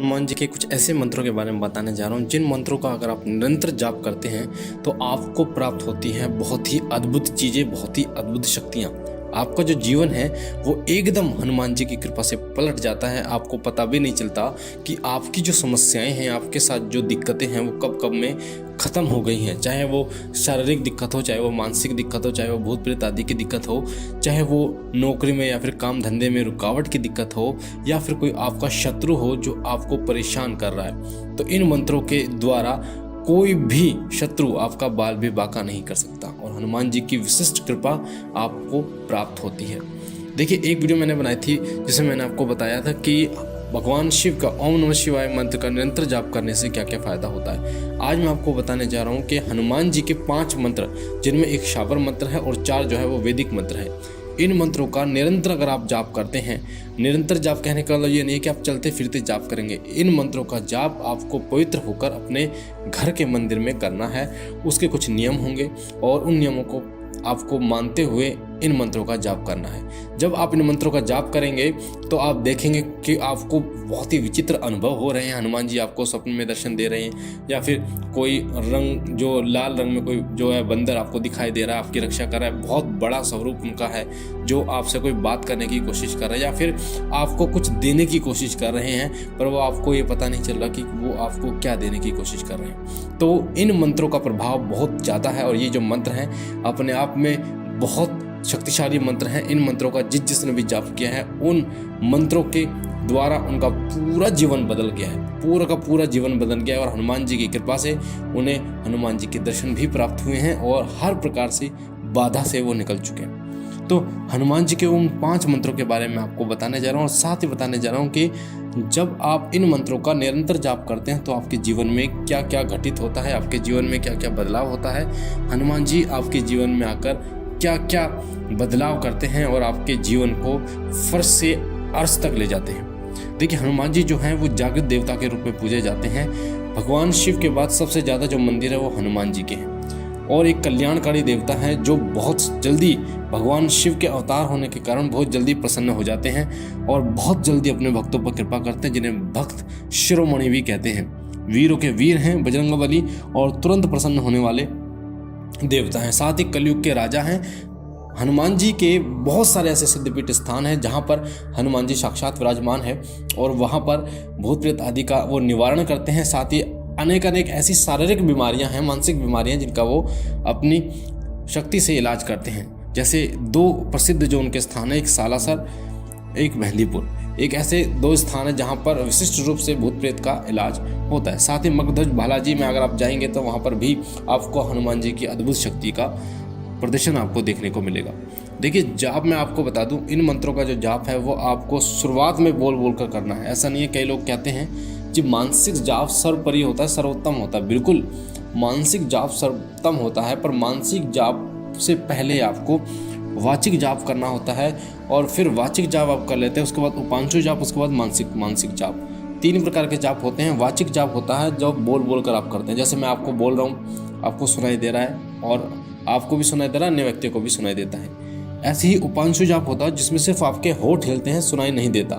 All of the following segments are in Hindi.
हनुमान जी के कुछ ऐसे मंत्रों के बारे में बताने जा रहा हूँ जिन मंत्रों का अगर आप निरंतर जाप करते हैं तो आपको प्राप्त होती हैं बहुत ही अद्भुत चीज़ें, बहुत ही अद्भुत शक्तियाँ। आपका जो जीवन है वो एकदम हनुमान जी की कृपा से पलट जाता है। आपको पता भी नहीं चलता कि आपकी जो समस्याएं हैं, आपके साथ जो दिक्कतें हैं वो कब कब में ख़त्म हो गई हैं। चाहे वो शारीरिक दिक्कत हो, चाहे वो मानसिक दिक्कत हो, चाहे वो भूत प्रेत आदि की दिक्कत हो, चाहे वो नौकरी में या फिर काम धंधे में रुकावट की दिक्कत हो, या फिर कोई आपका शत्रु हो जो आपको परेशान कर रहा है। तो इन मंत्रों के द्वारा कोई भी शत्रु आपका बाल भी बांका नहीं कर सकता और हनुमान जी की विशिष्ट कृपा आपको प्राप्त होती है। देखिए, एक वीडियो मैंने बनाई थी जिसमें मैंने आपको बताया था कि भगवान शिव का ओम नमः शिवाय मंत्र का निरंतर जाप करने से क्या क्या फ़ायदा होता है। आज मैं आपको बताने जा रहा हूँ कि हनुमान जी के 5 मंत्र, जिनमें एक शाबर मंत्र है और 4 जो है वो वैदिक मंत्र है। इन मंत्रों का निरंतर अगर आप जाप करते हैं, निरंतर जाप कहने का मतलब ये नहीं है कि आप चलते फिरते जाप करेंगे। इन मंत्रों का जाप आपको पवित्र होकर अपने घर के मंदिर में करना है। उसके कुछ नियम होंगे और उन नियमों को आपको मानते हुए इन मंत्रों का जाप करना है। जब आप इन मंत्रों का जाप करेंगे तो आप देखेंगे कि आपको बहुत ही विचित्र अनुभव हो रहे हैं। हनुमान जी आपको स्वप्न में दर्शन दे रहे हैं, या फिर कोई रंग, जो लाल रंग में कोई जो है बंदर आपको दिखाई दे रहा है, आपकी रक्षा कर रहा है। बहुत बड़ा स्वरूप उनका है जो आपसे कोई बात करने की कोशिश कर रहा है, या फिर आपको कुछ देने की कोशिश कर रहे हैं, पर वो आपको ये पता नहीं चल रहा कि वो आपको क्या देने की कोशिश कर रहे हैं। तो इन मंत्रों का प्रभाव बहुत ज़्यादा है और ये जो मंत्र हैं अपने आप में बहुत शक्तिशाली मंत्र हैं। इन मंत्रों का जिसने भी जाप किया है, उन मंत्रों के द्वारा उनका पूरा जीवन बदल गया है, पूरा का पूरा जीवन बदल गया है। और हनुमान जी की कृपा से उन्हें हनुमान जी के दर्शन भी प्राप्त हुए हैं और हर प्रकार से बाधा से वो निकल चुके हैं। तो हनुमान जी के उन 5 मंत्रों के बारे में आपको बताने जा रहा हूँ और साथ ही बताने जा रहा हूँ कि जब आप इन मंत्रों का निरंतर जाप करते हैं तो आपके जीवन में क्या क्या घटित होता है, आपके जीवन में क्या क्या बदलाव होता है। हनुमान जी आपके जीवन में आकर क्या क्या बदलाव करते हैं और आपके जीवन को फर्श से अर्श तक ले जाते हैं। देखिए, हनुमान जी जो हैं वो जागृत देवता के रूप में पूजे जाते हैं। भगवान शिव के बाद सबसे ज़्यादा जो मंदिर है वो हनुमान जी के हैं और एक कल्याणकारी देवता है जो बहुत जल्दी भगवान शिव के अवतार होने के कारण बहुत जल्दी प्रसन्न हो जाते हैं और बहुत जल्दी अपने भक्तों पर कृपा करते हैं, जिन्हें भक्त शिरोमणि भी कहते हैं। वीरों के वीर हैं बजरंगबली और तुरंत प्रसन्न होने वाले देवता हैं। साथ ही कलयुग के राजा हैं। हनुमान जी के बहुत सारे ऐसे सिद्धपीठ स्थान हैं जहाँ पर हनुमान जी साक्षात विराजमान है और वहाँ पर भूत प्रेत आदि का वो निवारण करते हैं। साथ ही अनेक ऐसी शारीरिक बीमारियाँ हैं, मानसिक बीमारियाँ, जिनका वो अपनी शक्ति से इलाज करते हैं। जैसे 2 प्रसिद्ध जो उनके स्थान है, एक सालासर, एक मेहंदीपुर, एक ऐसे 2 स्थान है जहाँ पर विशिष्ट रूप से भूत प्रेत का इलाज होता है। साथ ही मगधज बालाजी में अगर आप जाएंगे तो वहाँ पर भी आपको हनुमान जी की अद्भुत शक्ति का प्रदर्शन आपको देखने को मिलेगा। देखिए, जाप मैं आपको बता दूं, इन मंत्रों का जो जाप है वो आपको शुरुआत में बोल कर करना है। ऐसा नहीं है, कई लोग कहते हैं कि मानसिक जाप सर्वोपरि होता है, सर्वोत्तम होता है। बिल्कुल, मानसिक जाप सर्वोत्तम होता है, पर मानसिक जाप से पहले आपको वाचिक जाप करना होता है और फिर वाचिक जाप आप कर लेते हैं, उसके बाद उपांशु जाप, उसके बाद मानसिक जाप। 3 प्रकार के जाप होते हैं। वाचिक जाप होता है जब बोल कर आप करते हैं, जैसे मैं आपको बोल रहा हूँ, आपको सुनाई दे रहा है और आपको भी सुनाई दे रहा है, अन्य व्यक्ति को भी सुनाई देता है। ऐसे ही उपांशु जाप होता है जिसमें सिर्फ आपके होंठ हिलते हैं, सुनाई नहीं देता।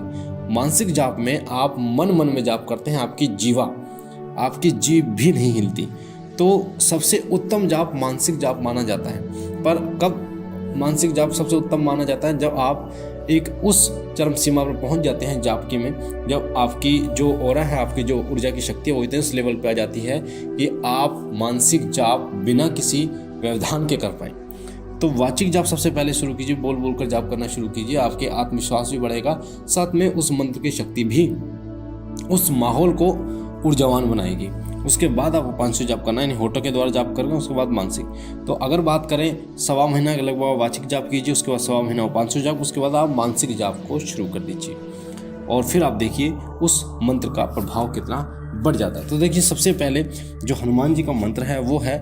मानसिक जाप में आप मन में जाप करते हैं, आपकी जीभ भी नहीं हिलती। तो सबसे उत्तम जाप मानसिक जाप माना जाता है। पर कब मानसिक जाप सबसे उत्तम माना जाता है? जब आप एक उस चरम सीमा पर पहुंच जाते हैं जाप की में, जब आपकी जो ऑरा है, आपकी जो ऊर्जा की शक्ति है वो इतने उस लेवल पे आ जाती है कि आप मानसिक जाप बिना किसी व्यवधान के कर पाएं। तो वाचिक जाप सबसे पहले शुरू कीजिए, बोल कर जाप करना शुरू कीजिए। आपके आत्मविश्वास भी बढ़ेगा, साथ में उस मंत्र की शक्ति भी उस माहौल को ऊर्जावान बनाएगी। उसके बाद आप उपांशु जाप करना, यानी होठों के द्वारा जाप करेंगे, उसके बाद मानसिक। तो अगर बात करें 1.25 महीना के लगभग वाचिक जाप कीजिए, उसके बाद 1.25 महीना उपांशु जाप, उसके बाद आप मानसिक जाप को शुरू कर दीजिए और फिर आप देखिए उस मंत्र का प्रभाव कितना बढ़ जाता है। तो देखिए, सबसे पहले जो हनुमान जी का मंत्र है वो है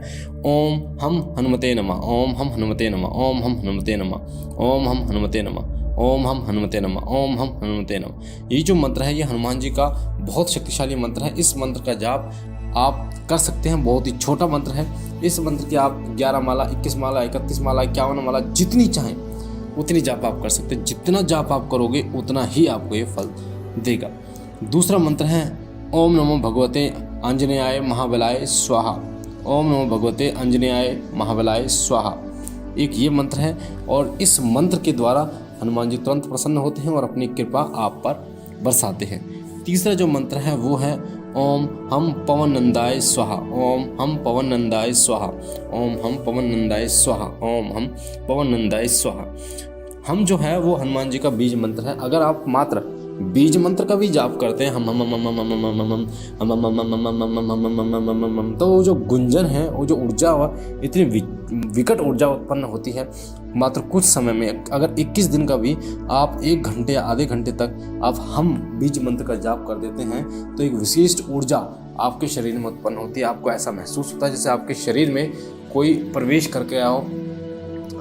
ओम हम हनुमते नमः, ओम हम हनुमते नमः, ओम हम हनुमते नमः, ओम हम हनुमते नमः, ओम हम हनुमते नमः, ओम हम हनुमते नमः। ये जो मंत्र है ये हनुमान जी का बहुत शक्तिशाली मंत्र है। इस मंत्र का जाप आप कर सकते हैं, बहुत ही छोटा मंत्र है। इस मंत्र की आप 11 माला, 21 माला, 31 माला, 51 माला, जितनी चाहें उतनी जाप आप कर सकते हैं। जितना जाप आप करोगे उतना ही आपको ये फल देगा। दूसरा मंत्र है ओम नमो भगवते आंजनेयाय महाबलाय स्वाहा। ओम नमो भगवते आंजनेयाय महाबलाय स्वाहा, एक ये मंत्र है और इस मंत्र के द्वारा हनुमान जी तुरंत प्रसन्न होते हैं और अपनी कृपा आप पर बरसाते हैं। तीसरा जो मंत्र है वो है ओम हम पवन नंदाय स्वाहा। ओम हम पवन नंदाय स्वाहा। ओम हम पवन नंदाय स्वाहा। ओम हम पवन नंदाय स्वाहा। हम जो है वो हनुमान जी का बीज मंत्र है। अगर आप मात्र बीज मंत्र का भी जाप करते हैं हम तो वो जो गुंजन है, वो जो ऊर्जा इतनी विकट ऊर्जा उत्पन्न होती है मात्र कुछ समय में। अगर 21 दिन का भी आप 1 घंटे या आधे घंटे तक आप हम बीज मंत्र का जाप कर देते हैं तो एक विशिष्ट ऊर्जा आपके शरीर में उत्पन्न होती है। आपको ऐसा महसूस होता है जैसे आपके शरीर में कोई प्रवेश करके आओ।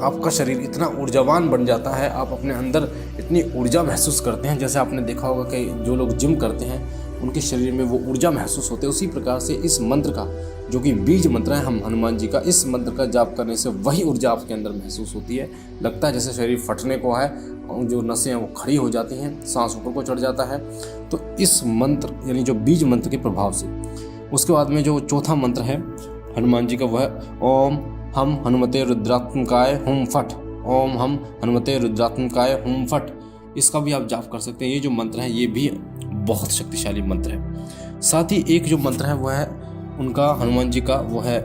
आपका शरीर इतना ऊर्जावान बन जाता है, आप अपने अंदर इतनी ऊर्जा महसूस करते हैं। जैसे आपने देखा होगा कि जो लोग जिम करते हैं उनके शरीर में वो ऊर्जा महसूस होती है। उसी प्रकार से इस मंत्र का जो कि बीज मंत्र है हम हनुमान जी का, इस मंत्र का जाप करने से वही ऊर्जा आपके अंदर महसूस होती है। लगता है जैसे शरीर फटने को है, जो नसें हैं वो खड़ी हो जाती हैं, सांस ऊपर को चढ़ जाता है। तो इस मंत्र यानी जो बीज मंत्र के प्रभाव से, उसके बाद में जो चौथा मंत्र है हनुमान जी का वह ओम हम हनुमते रुद्रात्मकाय हुम फट। ओम हम हनुमते रुद्रात्मकाय हुम फट, इसका भी आप जाप कर सकते हैं। ये जो मंत्र है ये भी बहुत शक्तिशाली मंत्र है। साथ ही एक जो मंत्र है वह है उनका हनुमान जी का, वो है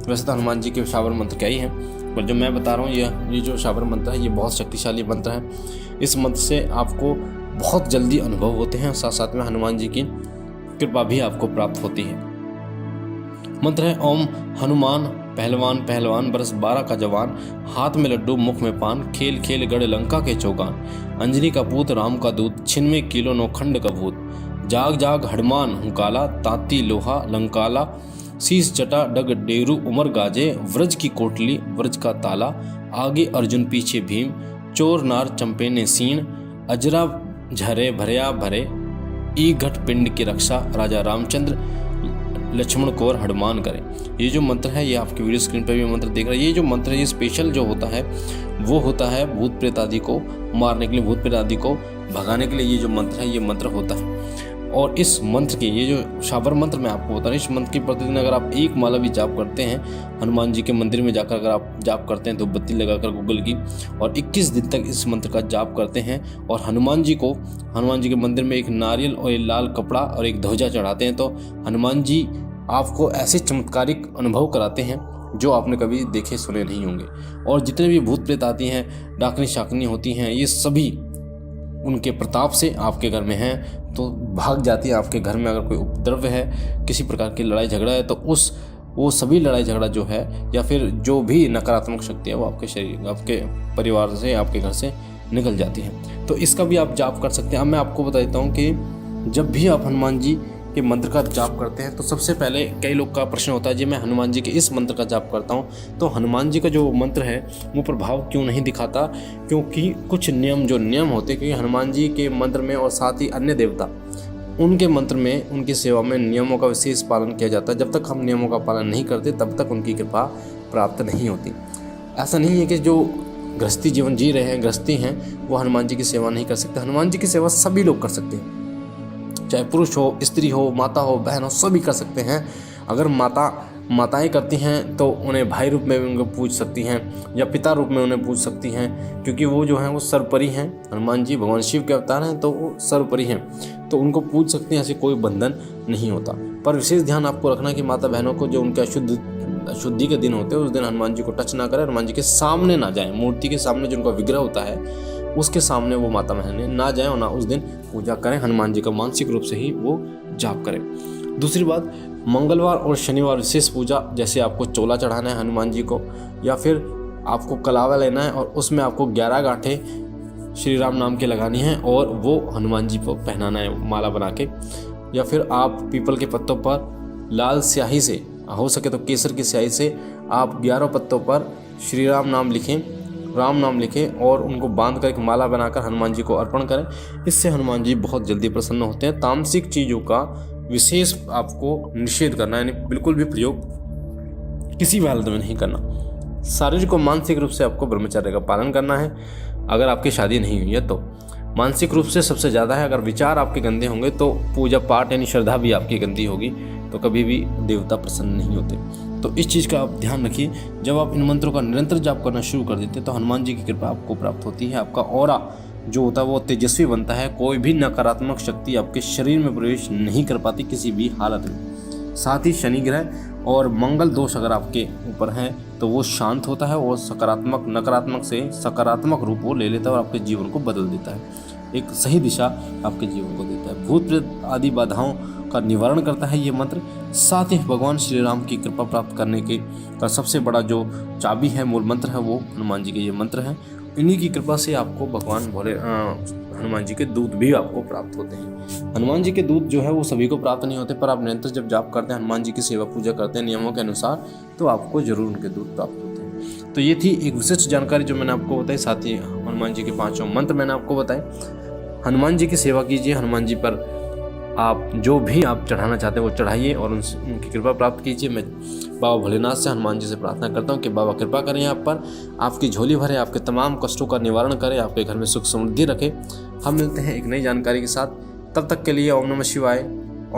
वैसे तो हनुमान जी के शाबर मंत्र क्या ही हैं, पर जो मैं बता रहा हूँ ये जो शाबर मंत्र है ये बहुत शक्तिशाली मंत्र है। इस मंत्र से आपको बहुत जल्दी अनुभव होते हैं और साथ साथ में हनुमान जी की कृपा भी आपको प्राप्त होती है। मंत्र है ओम हनुमान पहलवान पहलवान बरस 12 का जवान, हाथ में लड्डू मुख में पान, खेल खेल गढ़ लंका के चौगान, अंजनी का पूत राम का दूत, 96 किलो नौखंड का भूत, जाग जाग हनुमान हुंकाला, ताती लोहा लंकाला, शीस जटा डग डेरू उमर गाजे, व्रज की कोटली व्रज का ताला, आगे अर्जुन पीछे भीम, चोर नार चंपे ने सीन, अजरा झरे भरया भरे, ई घट पिंड की रक्षा, राजा रामचंद्र लक्ष्मण को और हनुमान करे। ये जो मंत्र है ये आपकी वीडियो स्क्रीन पर भी मंत्र देख रहे हैं। ये जो मंत्र है ये स्पेशल जो होता है वो होता है भूत प्रेत आदि को मारने के लिए, भूत प्रेत आदि को भगाने के लिए ये जो मंत्र है ये मंत्र होता है। और इस मंत्र के ये जो शाबर मंत्र मैं आपको बता रहा हूँ, इस मंत्र की प्रतिदिन अगर आप 1 माला भी जाप करते हैं, हनुमान जी के मंदिर में जाकर अगर आप जाप करते हैं तो बत्ती लगाकर गूगल की और 21 दिन तक इस मंत्र का जाप करते हैं और हनुमान जी के मंदिर में एक नारियल और एक लाल कपड़ा और एक ध्वजा चढ़ाते हैं तो हनुमान जी आपको ऐसे चमत्कारिक अनुभव कराते हैं जो आपने कभी देखे सुने नहीं होंगे। और जितने भी भूत प्रेत आती हैं, डाकनी शाकनी होती हैं, ये सभी उनके प्रताप से आपके घर में हैं तो भाग जाती है। आपके घर में अगर कोई उपद्रव है, किसी प्रकार की लड़ाई झगड़ा है तो वो सभी लड़ाई झगड़ा जो है या फिर जो भी नकारात्मक शक्ति है वो आपके शरीर, आपके परिवार से, आपके घर से निकल जाती है। तो इसका भी आप जाप कर सकते हैं। अब मैं आपको बता देता हूँ कि जब भी आप हनुमान जी के मंत्र का जाप करते हैं तो सबसे पहले कई लोग का प्रश्न होता है जी मैं हनुमान जी के इस मंत्र का जाप करता हूँ तो हनुमान जी का जो मंत्र है वो प्रभाव क्यों नहीं दिखाता, क्योंकि कुछ नियम होते हैं। क्योंकि हनुमान जी के मंत्र में और साथ ही अन्य देवता उनके मंत्र में, उनकी सेवा में नियमों का विशेष पालन किया जाता है। जब तक हम नियमों का पालन नहीं करते तब तक उनकी कृपा प्राप्त नहीं होती। ऐसा नहीं है कि जो गृहस्थी जीवन जी रहे हैं, गृहस्थी हैं, वो हनुमान जी की सेवा नहीं कर सकते। हनुमान जी की सेवा सभी लोग कर सकते हैं, चाहे पुरुष हो, स्त्री हो, माता हो, बहन हो, सभी कर सकते हैं। अगर माताएं करती हैं तो उन्हें भाई रूप में भी उनको पूज सकती हैं या पिता रूप में उन्हें पूज सकती हैं, क्योंकि वो जो हैं वो सर्वोपरि हैं। हनुमान जी भगवान शिव के अवतार हैं तो वो सर्वोपरि हैं, तो उनको पूज सकते हैं, ऐसे कोई बंधन नहीं होता। पर विशेष ध्यान आपको रखना कि माता बहनों को जो उनके अशुद्धि के दिन होते हैं उस दिन हनुमान जी को टच ना करें, हनुमान जी के सामने ना जाएं। मूर्ति के सामने जो उनका विग्रह होता है उसके सामने वो माता बहनें ना जाएं और ना उस दिन पूजा करें। हनुमान जी का मानसिक रूप से ही वो जाप करें। दूसरी बात, मंगलवार और शनिवार विशेष पूजा, जैसे आपको चोला चढ़ाना है हनुमान जी को या फिर आपको कलावा लेना है और उसमें आपको 11 गांठें श्री राम नाम की लगानी है और वो हनुमान जी को पहनाना है माला बना के। या फिर आप पीपल के पत्तों पर लाल स्याही से, हो सके तो केसर की स्याही से आप 11 पत्तों पर श्री राम नाम लिखें और उनको बांध कर एक माला बनाकर हनुमान जी को अर्पण करें। इससे हनुमान जी बहुत जल्दी प्रसन्न होते हैं। तामसिक चीज़ों का विशेष आपको निषेध करना, यानी बिल्कुल भी प्रयोग किसी भी हालत में नहीं करना। शारीरिक और मानसिक रूप से आपको ब्रह्मचर्य का पालन करना है अगर आपकी शादी नहीं हुई है तो। मानसिक रूप से सबसे ज़्यादा है। अगर विचार आपके गंदे होंगे तो पूजा पाठ यानी श्रद्धा भी आपकी गंदी होगी, तो कभी भी देवता प्रसन्न नहीं होते। तो इस चीज़ का आप ध्यान रखिए। जब आप इन मंत्रों का निरंतर जाप करना शुरू कर देते हैं तो हनुमान जी की कृपा आपको प्राप्त होती है। आपका ऑरा जो होता है वो तेजस्वी बनता है। कोई भी नकारात्मक शक्ति आपके शरीर में प्रवेश नहीं कर पाती किसी भी हालत में। साथ ही शनि ग्रह और मंगल दोष अगर आपके ऊपर हैं तो वो शांत होता है और सकारात्मक नकारात्मक से सकारात्मक रूप वो ले लेता है और आपके जीवन को बदल देता है, एक सही दिशा आपके जीवन को देता है। भूत प्रेत आदि बाधाओं का निवारण करता है ये मंत्र। साथ ही भगवान श्री राम की कृपा प्राप्त करने के का सबसे बड़ा जो चाबी है, मूल मंत्र है, वो हनुमान जी के ये मंत्र हैं। इन्हीं की कृपा से आपको भगवान भोले हनुमान जी के दूत भी आपको प्राप्त होते हैं। हनुमान जी के दूत जो है वो सभी को प्राप्त नहीं होते, पर आप निरंतर जब जाप करते हैं, हनुमान जी की सेवा पूजा करते हैं नियमों के अनुसार, तो आपको जरूर उनके दूत प्राप्त होते हैं। तो ये थी एक विशिष्ट जानकारी जो मैंने आपको बताई। साथ ही हनुमान जी के 5 मंत्र मैंने आपको बताए। हनुमान जी की सेवा कीजिए, हनुमान जी पर आप जो भी आप चढ़ाना चाहते हैं वो चढ़ाइए और उनकी कृपा प्राप्त कीजिए। मैं बाबा भोलेनाथ से, हनुमान जी से प्रार्थना करता हूँ कि बाबा कृपा करें आप पर, आपकी झोली भरे, आपके तमाम कष्टों का निवारण करें, आपके घर में सुख समृद्धि रखें। हम मिलते हैं एक नई जानकारी के साथ, तब तक के लिए ओम नमः शिवाय।